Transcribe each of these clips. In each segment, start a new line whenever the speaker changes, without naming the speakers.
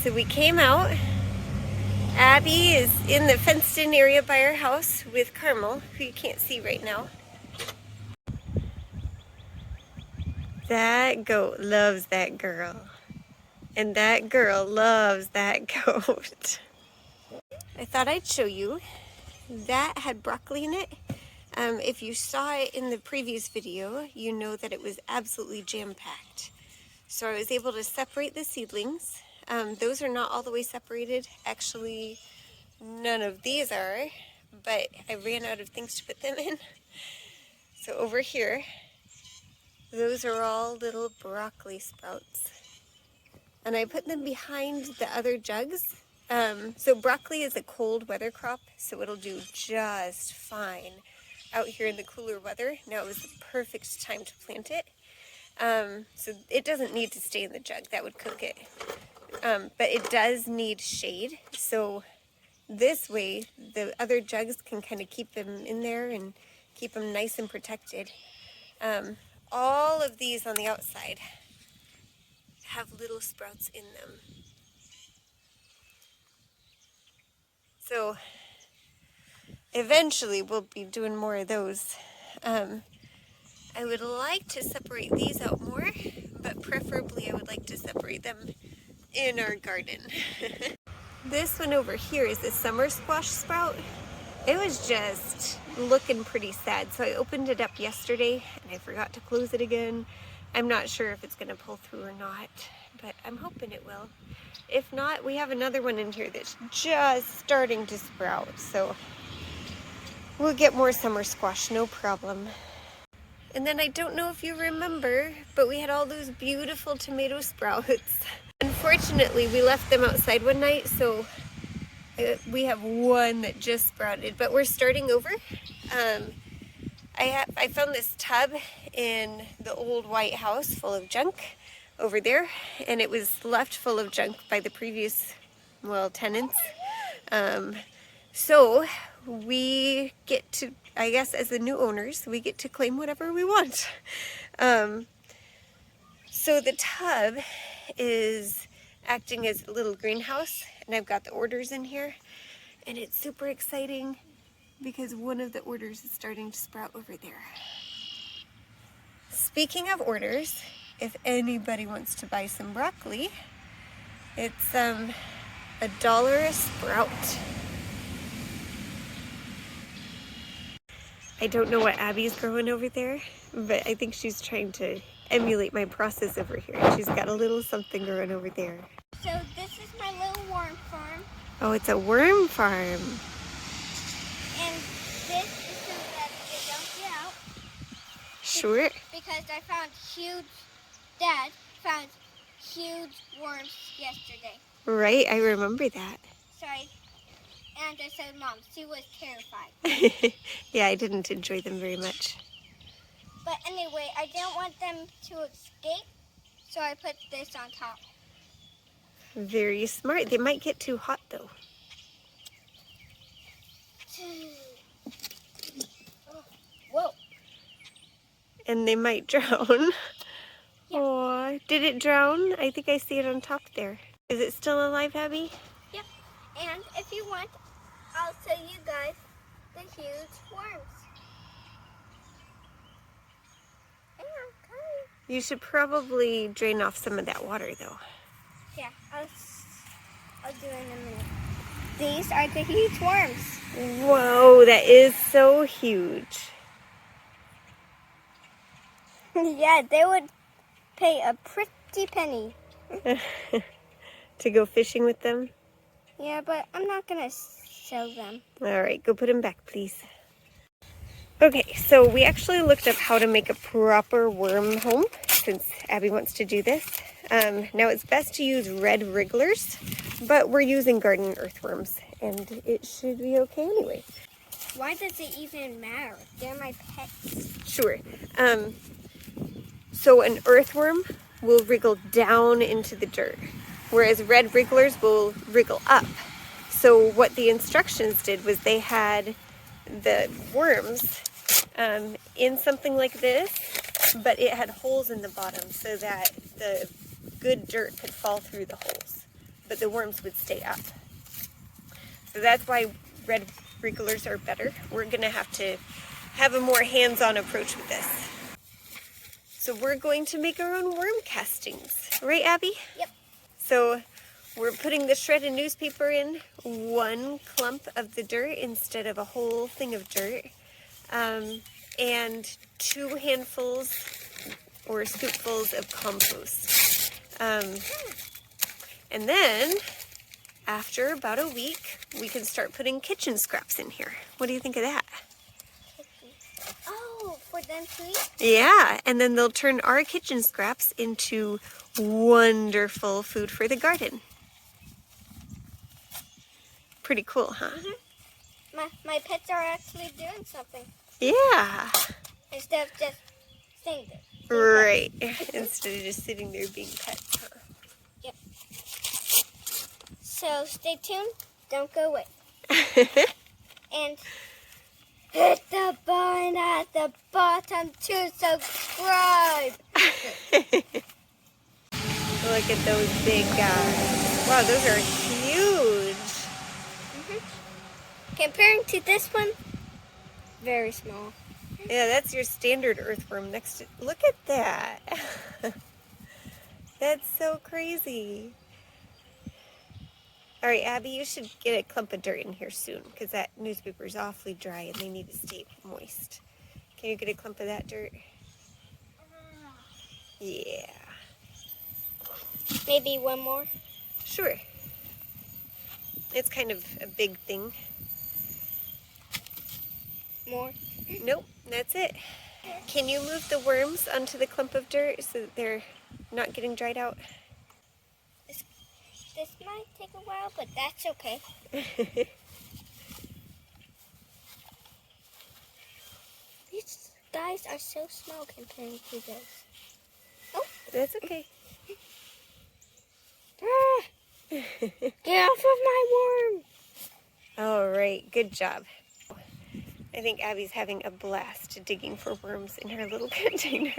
So we came out. Abby is in the fenced-in area by our house with Carmel, who you can't see right now. That goat loves that girl. And that girl loves that goat. I thought I'd show you. That had broccoli in it. If you saw it in the previous video, you know that it was absolutely jam-packed. So I was able to separate the seedlings. Those are not all the way separated. Actually, none of these are, but I ran out of things to put them in. So over here, those are all little broccoli sprouts. And I put them behind the other jugs. So broccoli is a cold weather crop, so it'll do just fine out here in the cooler weather. Now is the perfect time to plant it. So it doesn't need to stay in the jug, that would cook it. But it does need shade, so this way the other jugs can kind of keep them in there and keep them nice and protected. All of these on the outside have little sprouts in them. So eventually we'll be doing more of those. I would like to separate these out more, but preferably I would like to separate them in our garden. This one over here is a summer squash sprout. It was just looking pretty sad, so I opened it up yesterday and I forgot to close it again. I'm not sure if it's going to pull through or not, but I'm hoping it will. If not, we have another one in here that's just starting to sprout, so we'll get more summer squash, no problem. And then I don't know if you remember, but we had all those beautiful tomato sprouts. Unfortunately, we left them outside one night, so we have one that just sprouted, but we're starting over. I found this tub in the old White House full of junk over there, and it was left full of junk by the previous, tenants. So we get to, I guess as the new owners, we get to claim whatever we want. So the tub is acting as a little greenhouse, and I've got the orders in here, and it's super exciting because one of the orders is starting to sprout over there. Speaking of orders, if anybody wants to buy some broccoli, it's $1 a sprout. I don't know what Abby's growing over there, but I think she's trying to emulate my process over here. She's got a little something growing over there.
So this is my little worm farm.
Oh, it's a worm farm.
And this is so that they don't get out.
Sure.
Because Dad found huge worms yesterday.
Right, I remember that.
And I said, Mom, she was terrified.
Yeah, I didn't enjoy them very much.
But anyway, I didn't want them to escape, so I put this on top.
Very smart. They might get too hot, though.
Whoa.
And they might drown.
Yeah.
Aw, did it drown? I think I see it on top there. Is it still alive, Abby?
Yeah. And if you want, I'll show you guys the huge worms.
You should probably drain off some of that water, though.
Yeah, I'll do it in a minute. These are the huge worms.
Whoa, that is so huge.
Yeah, they would pay a pretty penny.
To go fishing with them?
Yeah, but I'm not going to sell them.
All right, go put them back, please. Okay, so we actually looked up how to make a proper worm home, since Abby wants to do this. Now it's best to use red wrigglers, but we're using garden earthworms, and it should be okay anyway.
Why does it even matter? They're my pets.
Sure. So an earthworm will wriggle down into the dirt, whereas red wrigglers will wriggle up. So what the instructions did was they had the worms in something like this, but it had holes in the bottom so that the good dirt could fall through the holes. but the worms would stay up. So that's why red sprinklers are better. We're going to have a more hands-on approach with this. So we're going to make our own worm castings. Right, Abby?
Yep.
So we're putting the shredded newspaper in, 1 clump of the dirt instead of a whole thing of dirt, and 2 handfuls or scoopfuls of compost. And then, after about a week, we can start putting kitchen scraps in here. What do you think of that?
Oh, for them to eat?
Yeah, and then they'll turn our kitchen scraps into wonderful food for the garden. Pretty cool, huh?
My pets are actually doing something.
Yeah.
Instead of just staying there.
Right. Instead of just sitting there being pets, huh?
Yep. So stay tuned. Don't go away. And hit the button at the bottom to subscribe.
Look at those big guys. Wow, those are huge.
Comparing to this one, very small.
Yeah, that's your standard earthworm next to... Look at that. That's so crazy. All right, Abby, you should get a clump of dirt in here soon because that newspaper is awfully dry and they need to stay moist. Can you get a clump of that dirt? Yeah.
Maybe one more.
Sure. It's kind of a big thing.
More.
Nope, that's it. Can you move the worms onto the clump of dirt so that they're not getting dried out?
This might take a while, but that's okay. These guys are so small compared to this. Oh,
That's okay.
Get off of my worm!
All right, good job. I think Abby's having a blast digging for worms in her little container.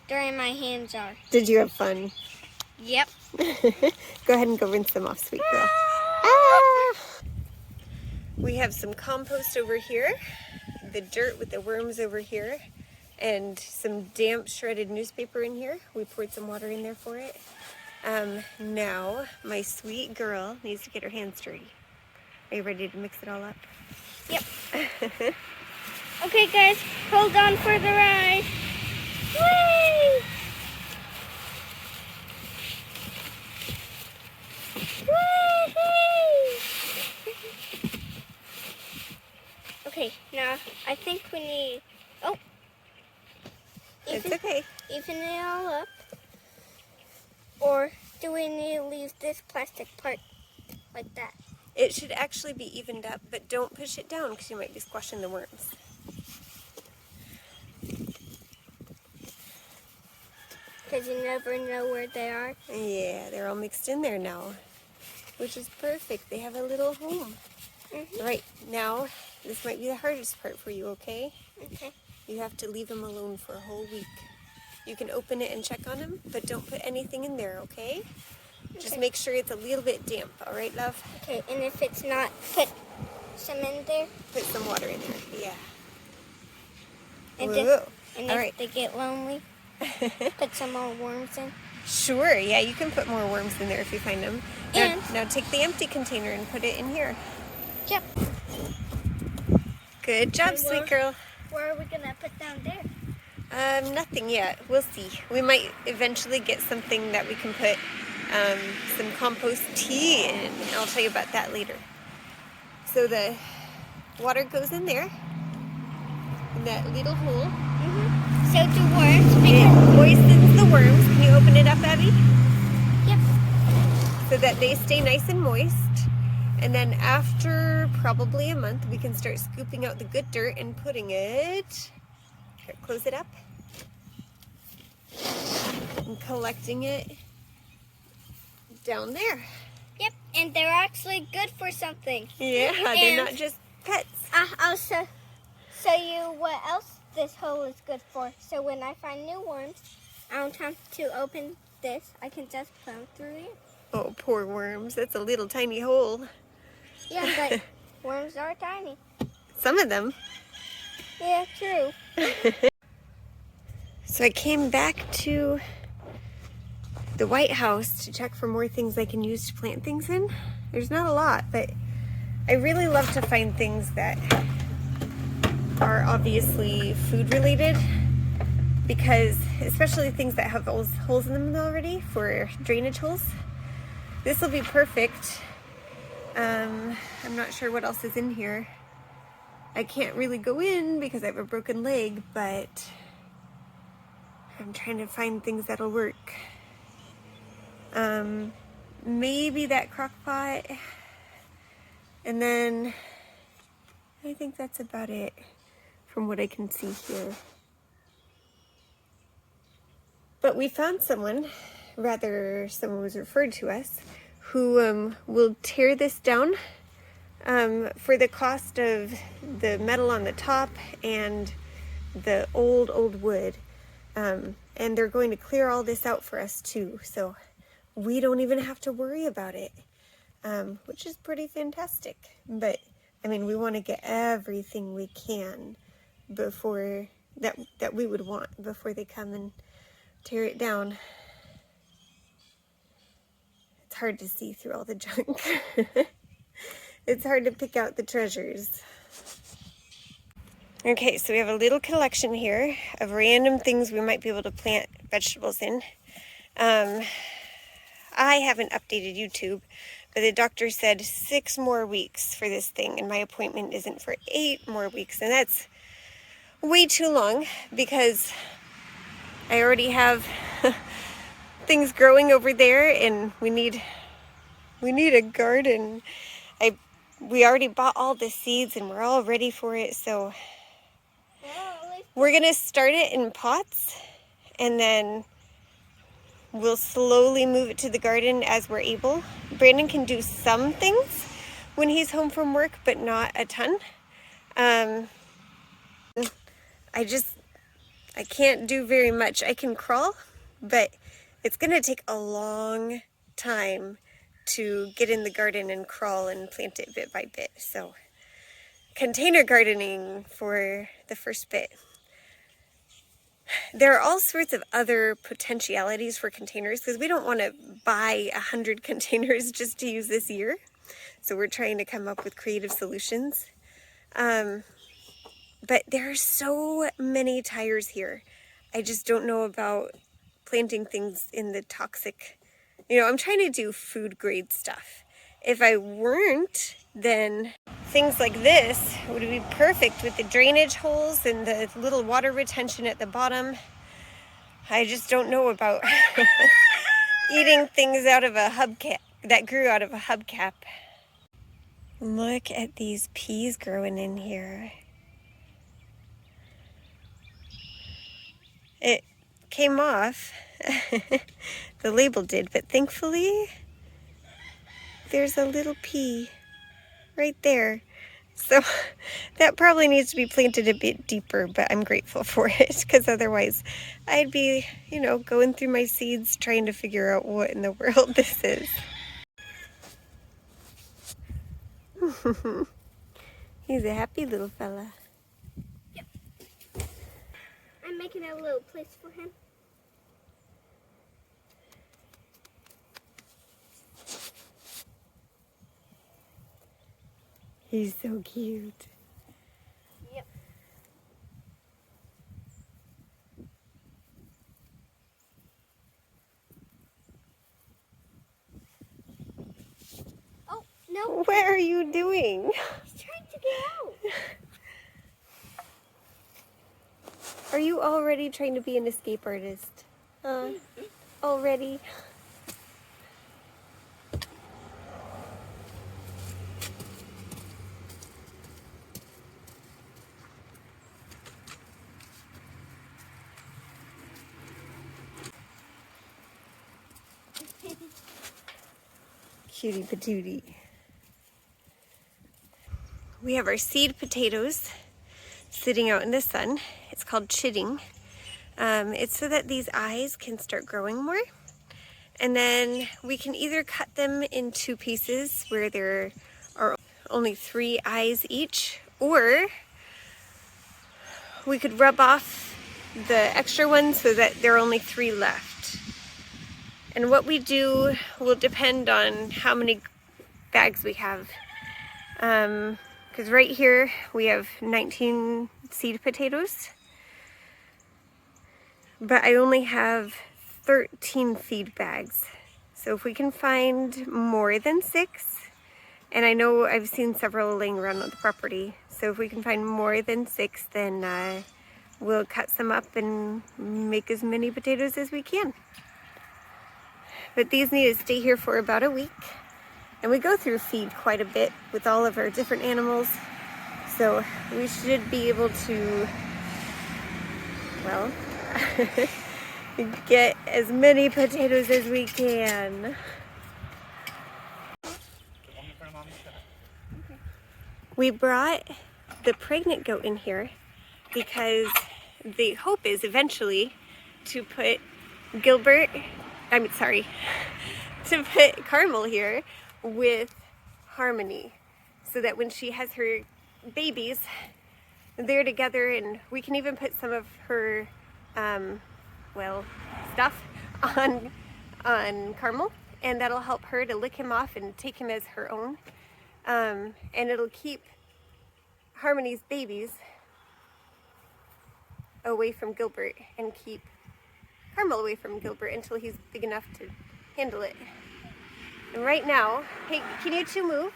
Dirty my hands are.
Did you have fun?
Yep.
Go ahead and go rinse them off, sweet girl. Ah! We have some compost over here, the dirt with the worms over here, and some damp shredded newspaper in here. We poured some water in there for it. Now, my sweet girl needs to get her hands dirty. Are you ready to mix it all up?
Yep. Okay, guys, hold on for the ride. Whee! Whee! Okay, now I think we need. Oh,
It's okay.
even it all up. Or do we need to leave this plastic part like that?
It should actually be evened up, but don't push it down because you might be squashing the worms.
Because you never know where they are.
Yeah, they're all mixed in there now, which is perfect. They have a little home.
Mm-hmm.
All right, now this might be the hardest part for you, okay?
Okay.
You have to leave them alone for a whole week. You can open it and check on them, but don't put anything in there, okay? Just
Okay.
make sure it's a little bit damp, all right, love?
Okay, and if it's not, put some in there.
Put some water in there, yeah.
And,
Whoa.
and
All
if
right.
they get lonely, put some more worms in.
Sure, yeah, you can put more worms in there if you find them. Now,
And-
now take the empty container and put it in here.
Yep.
Good job,
And
sweet girl.
Where are we going to put down there?
Nothing yet. We'll see. We might eventually get something that we can put some compost tea in. I'll tell you about that later. So the water goes in there, in that little hole.
Mm-hmm. So do worms.
It
Because,
moistens the worms. Can you open it up, Abby?
yep.
So that they stay nice and moist. And then after probably a month, we can start scooping out the good dirt and putting it... Here, close it up. And collecting it down there.
Yep. And they're actually good for something.
Yeah, they're
And-
not just pets.
I'll show you what else this hole is good for. So when I find new worms, I don't have to open this, I can just plant through it.
Oh, poor worms. That's a little tiny hole.
Yeah, but worms are tiny.
Some of them.
Yeah, true.
So I came back to the White House to check for more things I can use to plant things in. There's not a lot, but I really love to find things that are obviously food related, because especially things that have holes in them already for drainage holes. This will be perfect. I'm not sure what else is in here. I can't really go in because I have a broken leg, but I'm trying to find things that'll work. Maybe that crock pot, and then I think that's about it from what I can see here. But we found someone was referred to us, who will tear this down for the cost of the metal on the top and the old wood. And they're going to clear all this out for us too, so we don't even have to worry about it, which is pretty fantastic. But I mean, we want to get everything we can before that we would want before they come and tear it down. It's hard to see through all the junk. It's hard to pick out the treasures. Okay, so we have a little collection here of random things we might be able to plant vegetables in. I haven't updated YouTube, but the doctor said 6 more weeks for this thing, and my appointment isn't for 8 more weeks, and that's way too long because I already have things growing over there, and we need a garden. We already bought all the seeds and we're all ready for it, so we're gonna start it in pots and then we'll slowly move it to the garden as we're able. Brandon can do some things when he's home from work, but not a ton. I can't do very much. I can crawl, but it's gonna take a long time to get in the garden and crawl and plant it bit by bit. So container gardening for the first bit. There are all sorts of other potentialities for containers because we don't want to buy 100 containers just to use this year. So we're trying to come up with creative solutions. But there are so many tires here. I just don't know about planting things in the toxic. I'm trying to do food grade stuff. If I weren't, then things like this would be perfect with the drainage holes and the little water retention at the bottom. I just don't know about eating things out of a hubcap that grew out of a hubcap. Look at these peas growing in here. It came off. The label did, but thankfully there's a little pea right there. So that probably needs to be planted a bit deeper, but I'm grateful for it because otherwise I'd be, going through my seeds trying to figure out what in the world this is. He's a happy little fella.
Yep. I'm making a little place for him.
He's so cute.
Yep. Oh, no.
What are you doing?
He's trying to get out.
Are you already trying to be an escape artist? Already? Cutie patootie. We have our seed potatoes sitting out in the sun. It's called chitting. It's so that these eyes can start growing more. And then we can either cut them in 2 pieces where there are only 3 eyes each, or we could rub off the extra ones so that there are only 3 left. And what we do will depend on how many bags we have. Because right here we have 19 seed potatoes, but I only have 13 feed bags. So if we can find more than 6, and I know I've seen several laying around on the property, so if we can find more than 6, then we'll cut some up and make as many potatoes as we can. But these need to stay here for about a week. And we go through feed quite a bit with all of our different animals. So we should be able to, well, get as many potatoes as we can. We brought the pregnant goat in here because the hope is eventually to put to put Carmel here with Harmony, so that when she has her babies, they're together, and we can even put some of her stuff on Carmel, and that'll help her to lick him off and take him as her own, and it'll keep Harmony's babies away from Gilbert and keep Carmel away from Gilbert until he's big enough to handle it. And right now, hey, can you two move?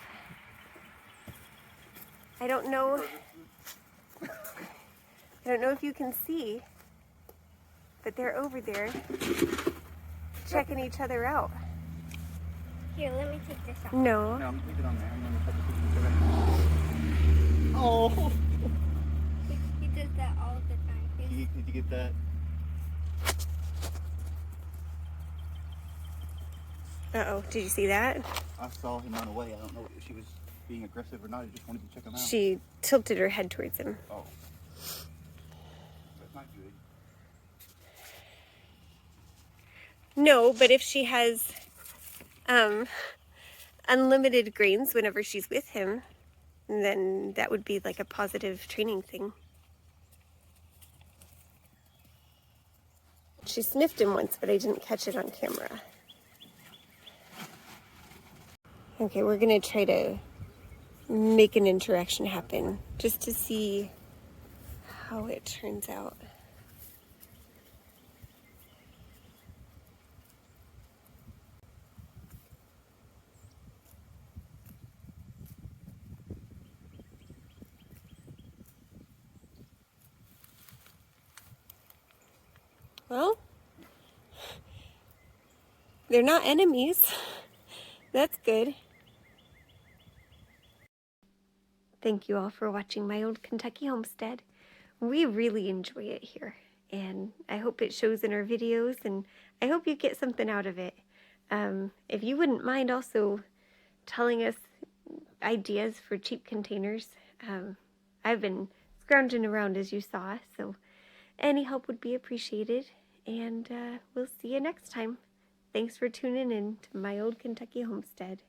I don't know if you can see, but they're over there checking each other out.
Here, let me take this off.
No.
No, leave it on there. I'm gonna put the picture. Oh!
He does that all the time.
Did you get that?
Uh-oh, did you see that?
I saw him run away. I don't know if she was being aggressive or not. I just wanted to check him out.
She tilted her head towards him.
Oh. That's not good.
No, but if she has unlimited grains whenever she's with him, then that would be like a positive training thing. She sniffed him once, but I didn't catch it on camera. Okay, we're gonna try to make an interaction happen just to see how it turns out. Well, they're not enemies. That's good. Thank you all for watching my old Kentucky homestead. We really enjoy it here, and I hope it shows in our videos, and I hope you get something out of it. If you wouldn't mind also telling us ideas for cheap containers. I've been scrounging around, as you saw, so any help would be appreciated, and we'll see you next time. Thanks for tuning in to my old Kentucky homestead.